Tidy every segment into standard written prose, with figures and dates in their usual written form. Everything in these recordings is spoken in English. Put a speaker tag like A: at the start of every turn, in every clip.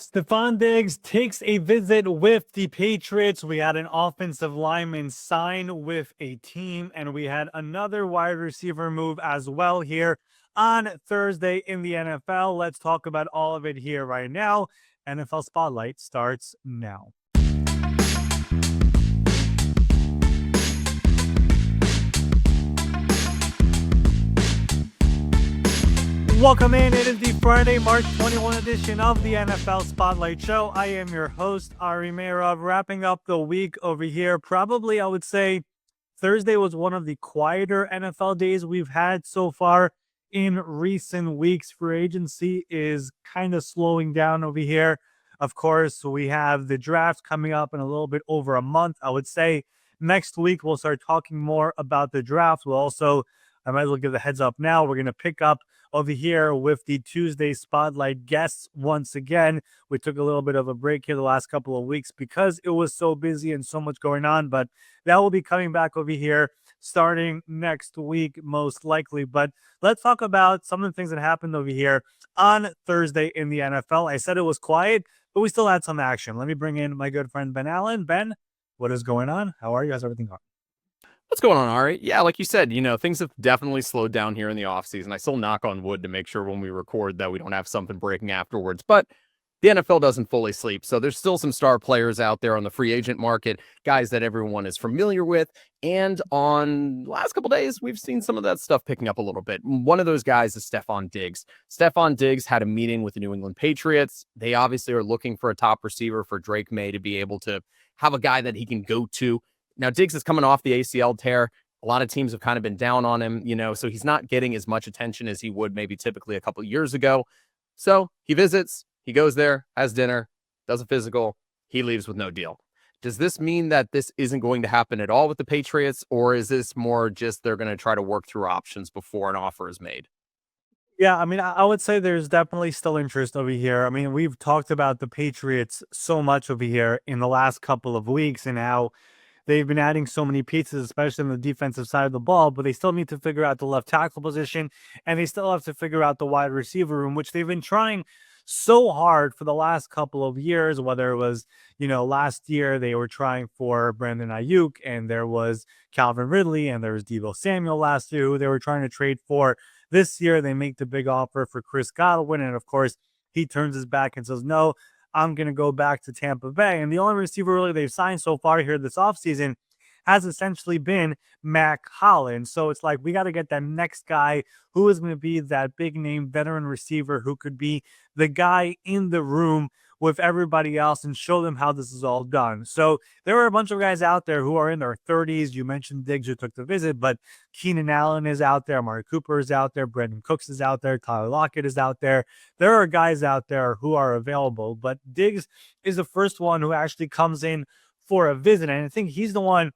A: Stefon Diggs takes a visit with the Patriots. We had an offensive lineman sign with a team, and we had another wide receiver move as well here on Thursday in the NFL. Let's talk about all of it here right now. NFL Spotlight starts now. Welcome in. It is the Friday, March 21 edition of the NFL Spotlight Show. I am your host, Ari Meirov, wrapping up the week over here. Probably, I would say, Thursday was one of the quieter NFL days we've had so far in recent weeks. Free agency is kind of slowing down over here. Of course, we have the draft coming up in a little bit over a month. I would say next week we'll start talking more about the draft. I might as well give the heads up now. We're going to pick up over here with the Tuesday Spotlight guests once again. We took a little bit of a break here the last couple of weeks because it was so busy and so much going on, but that will be coming back over here starting next week, most likely. But let's talk about some of the things that happened over here on Thursday in the NFL. I said it was quiet, but we still had some action. Let me bring in my good friend Ben Allen. Ben, what is going on? How are you? How's everything going?
B: What's going on, Ari? Yeah, like you said, things have definitely slowed down here in the offseason. I still knock on wood to make sure when we record that we don't have something breaking afterwards. But the NFL doesn't fully sleep. So there's still some star players out there on the free agent market, guys that everyone is familiar with. And on the last couple of days, we've seen some of that stuff picking up a little bit. One of those guys is Stefon Diggs. Stefon Diggs had a meeting with the New England Patriots. They obviously are looking for a top receiver for Drake May to be able to have a guy that he can go to. Now, Diggs is coming off the ACL tear. A lot of teams have kind of been down on him, so he's not getting as much attention as he would maybe typically a couple of years ago. So he visits, he goes there, has dinner, does a physical, he leaves with no deal. Does this mean that this isn't going to happen at all with the Patriots, or is this more just they're going to try to work through options before an offer is made?
A: Yeah, I would say there's definitely still interest over here. We've talked about the Patriots so much over here in the last couple of weeks and how they've been adding so many pieces, especially on the defensive side of the ball, but they still need to figure out the left tackle position, and they still have to figure out the wide receiver room, which they've been trying so hard for the last couple of years, whether it was, last year they were trying for Brandon Ayuk, and there was Calvin Ridley, and there was Deebo Samuel last year who they were trying to trade for. This year, they make the big offer for Chris Godwin, and of course, he turns his back and says, no, I'm going to go back to Tampa Bay. And the only receiver really they've signed so far here this offseason has essentially been Mac Hollins. So it's like we got to get that next guy who is going to be that big name veteran receiver who could be the guy in the room with everybody else and show them how this is all done. So there are a bunch of guys out there who are in their 30s. You mentioned Diggs who took the visit, but Keenan Allen is out there. Amari Cooper is out there. Brandon Cooks is out there. Tyler Lockett is out there. There are guys out there who are available, but Diggs is the first one who actually comes in for a visit. And I think he's the one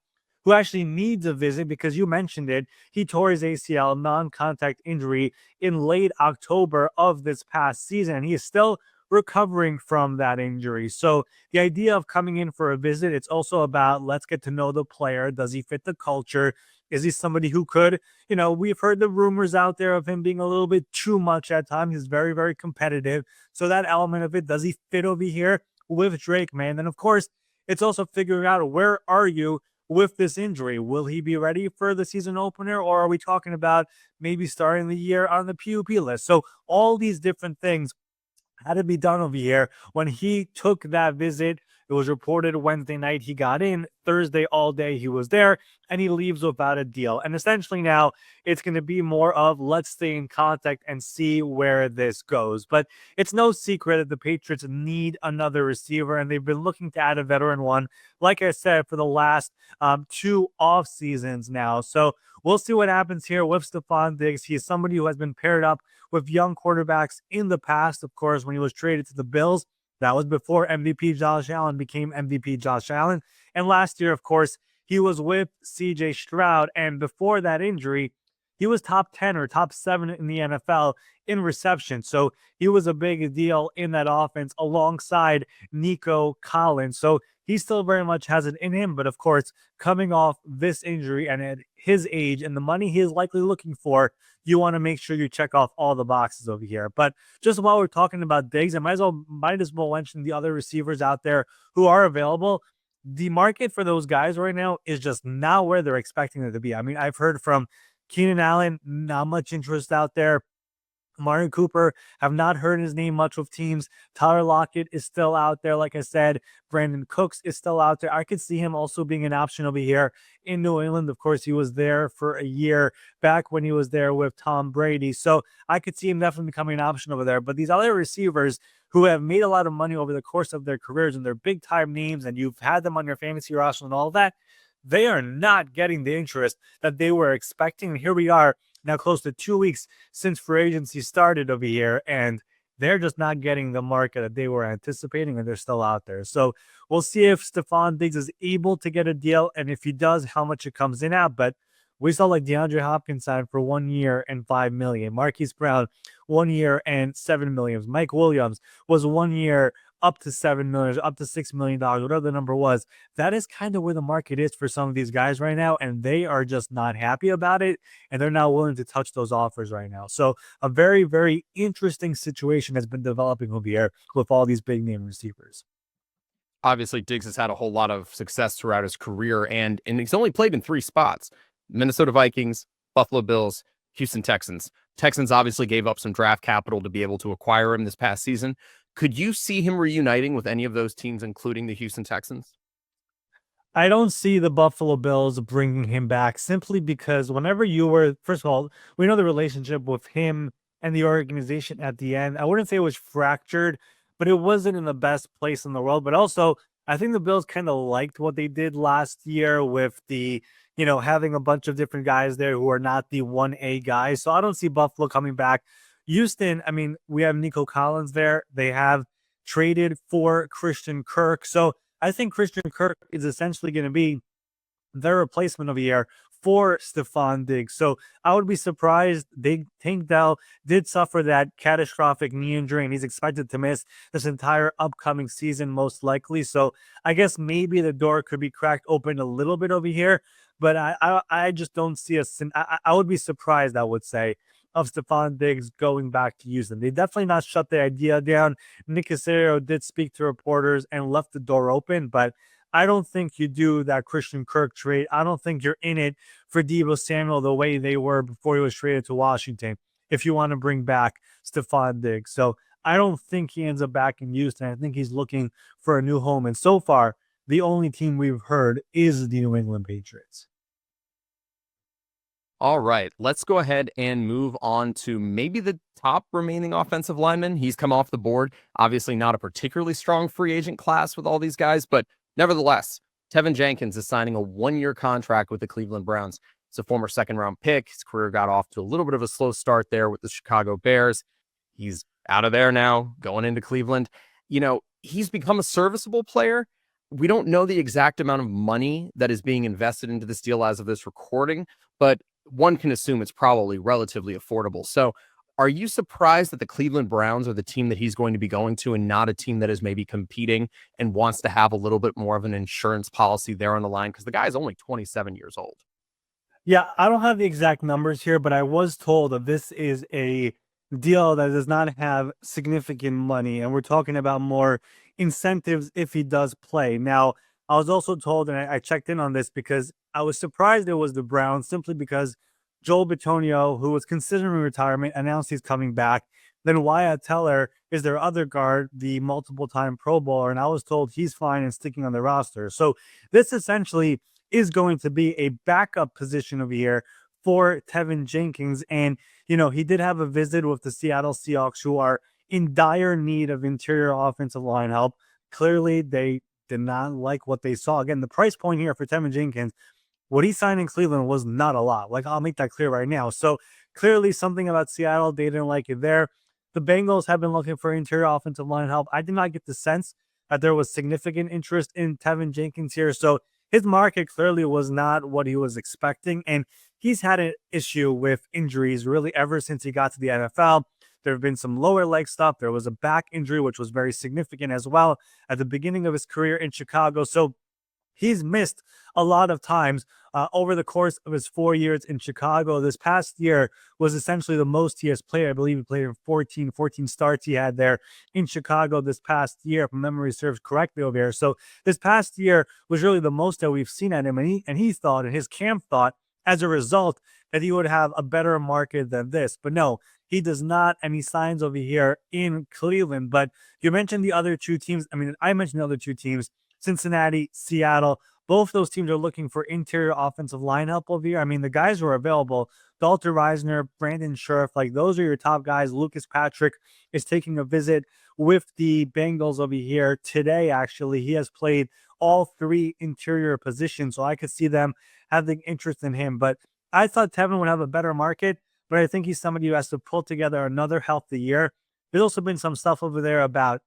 A: who actually needs a visit because you mentioned it. He tore his ACL non-contact injury in late October of this past season, and he is still recovering from that injury. So the idea of coming in for a visit, it's also about let's get to know the player. Does he fit the culture? Is he somebody who could, we've heard the rumors out there of him being a little bit too much at times. He's very, very competitive. So that element of it, does he fit over here with Drake, man? Then, of course, it's also figuring out where are you with this injury? Will he be ready for the season opener, or are we talking about maybe starting the year on the PUP list? So all these different things had to be done over here. When he took that visit, it was reported Wednesday night he got in, Thursday all day he was there, and he leaves without a deal. And essentially now it's going to be more of let's stay in contact and see where this goes. But it's no secret that the Patriots need another receiver, and they've been looking to add a veteran one, like I said, for the last 2 off seasons now. So we'll see what happens here with Stefon Diggs. He is somebody who has been paired up with young quarterbacks in the past. Of course, when he was traded to the Bills, that was before MVP Josh Allen became MVP Josh Allen. And last year, of course, he was with CJ Stroud. And before that injury, he was top 10 or top 7 in the NFL in reception. So he was a big deal in that offense alongside Nico Collins. So he still very much has it in him. But of course, coming off this injury and at his age and the money he is likely looking for, you want to make sure you check off all the boxes over here. But just while we're talking about Diggs, I might as well mention the other receivers out there who are available. The market for those guys right now is just not where they're expecting it to be. I mean, I've heard from Keenan Allen, not much interest out there. Amari Cooper, have not heard his name much with teams. Tyler Lockett is still out there. Like I said, Brandon Cooks is still out there. I could see him also being an option over here in New England. Of course, he was there for a year back when he was there with Tom Brady. So I could see him definitely becoming an option over there. But these other receivers who have made a lot of money over the course of their careers and they're big time names and you've had them on your fantasy roster and all that, they are not getting the interest that they were expecting. And here we are now close to 2 weeks since free agency started over here, and they're just not getting the market that they were anticipating, and they're still out there. So we'll see if Stefon Diggs is able to get a deal, and if he does, how much it comes in at. But we saw like DeAndre Hopkins signed for 1 year and $5 million. Marquise Brown, 1 year and $7 million. Mike Williams was 1 year up to $7 million, up to $6 million, whatever the number was. That is kind of where the market is for some of these guys right now, and they are just not happy about it, and they're not willing to touch those offers right now. So a very, very interesting situation has been developing over here with all these big name receivers.
B: Obviously, Diggs has had a whole lot of success throughout his career, and he's only played in 3 spots: Minnesota Vikings, Buffalo Bills, Houston Texans. Texans obviously gave up some draft capital to be able to acquire him this past season. Could you see him reuniting with any of those teams, including the Houston Texans?
A: I don't see the Buffalo Bills bringing him back simply because whenever you were, first of all, we know the relationship with him and the organization at the end. I wouldn't say it was fractured, but it wasn't in the best place in the world. But also, I think the Bills kind of liked what they did last year with having a bunch of different guys there who are not the 1A guys. So I don't see Buffalo coming back. Houston, I mean, we have Nico Collins there. They have traded for Christian Kirk. So I think Christian Kirk is essentially going to be their replacement of a year for Stefon Diggs. So I would be surprised. Tank Dell did suffer that catastrophic knee injury, and he's expected to miss this entire upcoming season, most likely. So I guess maybe the door could be cracked open a little bit over here, but I just don't see I would be surprised, I would say, of Stefon Diggs going back to Houston. They definitely not shut the idea down. Nick Casario did speak to reporters and left the door open, but I don't think you do that Christian Kirk trade. I don't think you're in it for Deebo Samuel the way they were before he was traded to Washington if you want to bring back Stefon Diggs. So I don't think he ends up back in Houston. I think he's looking for a new home. And so far, the only team we've heard is the New England Patriots.
B: All right, let's go ahead and move on to maybe the top remaining offensive lineman. He's come off the board. Obviously, not a particularly strong free agent class with all these guys, but nevertheless, Teven Jenkins is signing a 1-year contract with the Cleveland Browns. It's a former second-round pick. His career got off to a little bit of a slow start there with the Chicago Bears. He's out of there now, going into Cleveland. He's become a serviceable player. We don't know the exact amount of money that is being invested into this deal as of this recording, but one can assume it's probably relatively affordable. So are you surprised that the Cleveland Browns are the team that he's going to be going to and not a team that is maybe competing and wants to have a little bit more of an insurance policy there on the line? Because the guy is only 27 years old.
A: Yeah, I don't have the exact numbers here, but I was told that this is a deal that does not have significant money, and we're talking about more incentives if he does play. Now, I was also told, and I checked in on this because I was surprised it was the Browns simply because Joel Bitonio, who was considering retirement, announced he's coming back. Then Wyatt Teller is their other guard, the multiple-time Pro Bowler, and I was told he's fine and sticking on the roster. So this essentially is going to be a backup position over here for Teven Jenkins. And, he did have a visit with the Seattle Seahawks, who are in dire need of interior offensive line help. Clearly, they did not like what they saw. Again, the price point here for Teven Jenkins, what he signed in Cleveland was not a lot. Like, I'll make that clear right now. So clearly something about Seattle, they didn't like it there. The Bengals have been looking for interior offensive line help. I did not get the sense that there was significant interest in Teven Jenkins here. So his market clearly was not what he was expecting. And he's had an issue with injuries really ever since he got to the NFL. There have been some lower leg stuff. There was a back injury, which was very significant as well at the beginning of his career in Chicago. So he's missed a lot of times over the course of his 4 years in Chicago. This past year was essentially the most he has played. I believe he played in 14 starts he had there in Chicago this past year, if memory serves correctly over here. So this past year was really the most that we've seen at him. And he thought, and his camp thought, as a result, that he would have a better market than this. But no, he does not, and he signs over here in Cleveland. But you mentioned the other two teams. I mean, I mentioned the other two teams. Cincinnati, Seattle. Both those teams are looking for interior offensive line help over here. I mean, the guys who are available, Dalton Reisner, Brandon Scherf, like those are your top guys. Lucas Patrick is taking a visit with the Bengals over here today, actually. He has played all three interior positions, so I could see them having interest in him. But I thought Teven would have a better market, but I think he's somebody who has to pull together another healthy year. There's also been some stuff over there about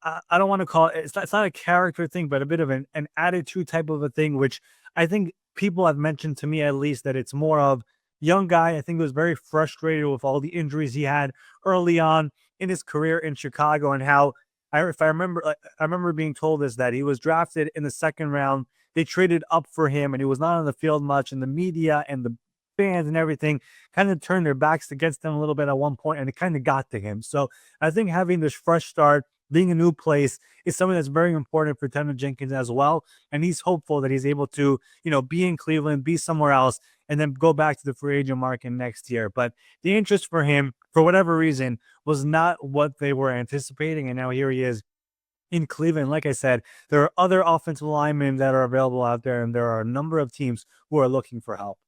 A: I don't want to call it, it's not a character thing, but a bit of an attitude type of a thing, which I think people have mentioned to me at least that it's more of young guy. I think he was very frustrated with all the injuries he had early on in his career in Chicago and how if I remember, I remember being told this that he was drafted in the second round. They traded up for him and he was not on the field much, and the media and the fans and everything kind of turned their backs against him a little bit at one point, and it kind of got to him. So I think having this fresh start, being a new place, is something that's very important for Teven Jenkins as well. And he's hopeful that he's able to, be in Cleveland, be somewhere else, and then go back to the free agent market next year. But the interest for him, for whatever reason, was not what they were anticipating. And now here he is in Cleveland. Like I said, there are other offensive linemen that are available out there, and there are a number of teams who are looking for help.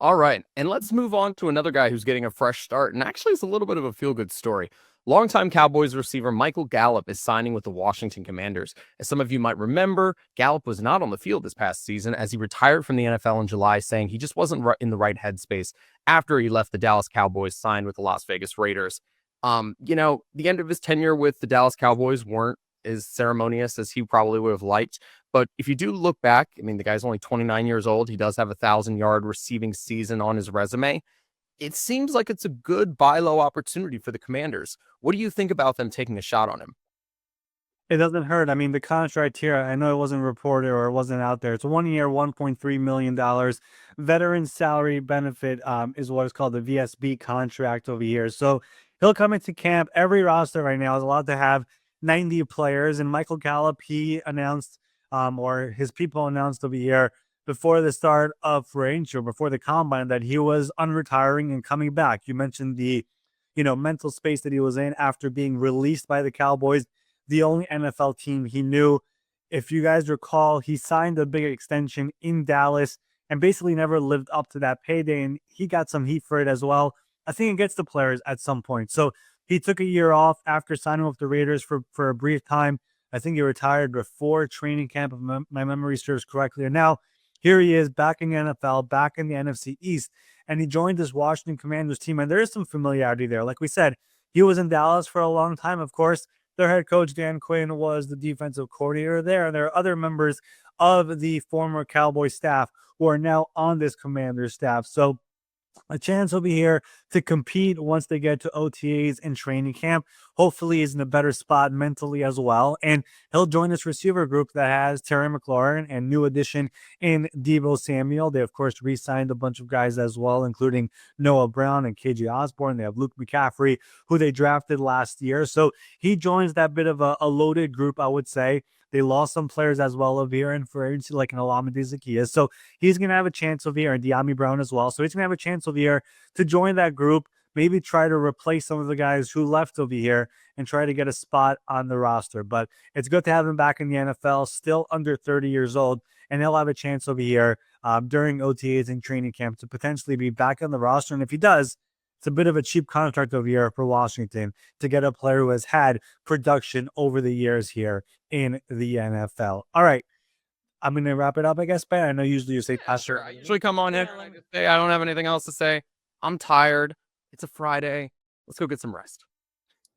B: All right, and let's move on to another guy who's getting a fresh start, and actually it's a little bit of a feel-good story. Longtime Cowboys receiver Michael Gallup is signing with the Washington Commanders. As some of you might remember, Gallup was not on the field this past season as he retired from the NFL in July, saying he just wasn't in the right headspace after he left the Dallas Cowboys, signed with the Las Vegas Raiders. The end of his tenure with the Dallas Cowboys weren't as ceremonious as he probably would have liked. But if you do look back, I mean, the guy's only 29 years old. He does have a 1,000-yard receiving season on his resume. It seems like it's a good buy low opportunity for the Commanders. What do you think about them taking a shot on him?
A: It doesn't hurt. I mean, the contract here, I know it wasn't reported or it wasn't out there. It's 1 year, $1.3 million. Veteran salary benefit is what is called the VSB contract over here. So he'll come into camp. Every roster right now is allowed to have 90 players. And Michael Gallup, he announced, or his people announced over here before the start of range or before the combine, that he was unretiring and coming back. You mentioned the, mental space that he was in after being released by the Cowboys, the only NFL team he knew. If you guys recall, he signed a big extension in Dallas and basically never lived up to that payday. And he got some heat for it as well. I think it gets the players at some point. So he took a year off after signing with the Raiders for a brief time. I think he retired before training camp, if my memory serves correctly. And now here he is back in the NFL, back in the NFC East. And he joined this Washington Commanders team. And there is some familiarity there. Like we said, he was in Dallas for a long time, of course. Their head coach, Dan Quinn, was the defensive coordinator there. And there are other members of the former Cowboy staff who are now on this Commander staff. So a chance over here to compete once they get to OTAs and training camp. Hopefully he's in a better spot mentally as well. And he'll join this receiver group that has Terry McLaurin and new addition in Deebo Samuel. They, of course, re-signed a bunch of guys as well, including Noah Brown and KJ Osborne. They have Luke McCaffrey, who they drafted last year. So he joins that bit of a loaded group, I would say. They lost some players as well over here in free agency, like an Olamide Zaccheaus. So he's going to have a chance over here, and De'Ami Brown as well. So he's going to have a chance over here to join that group, maybe try to replace some of the guys who left over here and try to get a spot on the roster. But it's good to have him back in the NFL, still under 30 years old, and he'll have a chance over here during OTAs and training camp to potentially be back on the roster. And if he does, it's a bit of a cheap contract over here for Washington to get a player who has had production over the years here in the NFL. All right. I'm going to wrap it up, I guess, Ben. I know usually you say, Pastor.
B: Sure. I usually come on in and I just say I don't have anything else to say. I'm tired. It's a Friday. Let's go get some rest.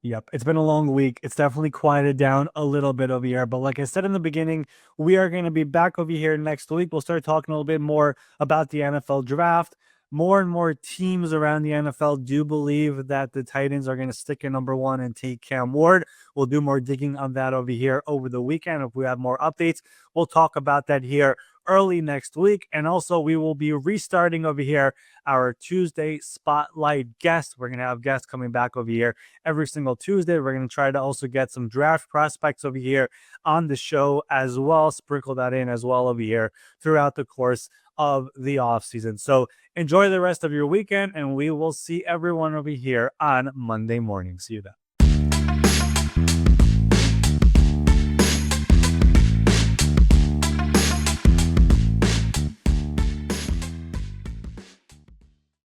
A: Yep. It's been a long week. It's definitely quieted down a little bit over here. But like I said in the beginning, we are going to be back over here next week. We'll start talking a little bit more about the NFL draft, more and more teams around the NFL do believe that the Titans are going to stick in number one and take Cam Ward. We'll do more digging on that over here over the weekend. If we have more updates, we'll talk about that here early next week. And also, we will be restarting over here our Tuesday spotlight guest. We're going to have guests coming back over here every single Tuesday. We're going to try to also get some draft prospects over here on the show as well, sprinkle that in as well over here throughout the course of the offseason. So enjoy the rest of your weekend, and we will see everyone over here on Monday morning. See you then.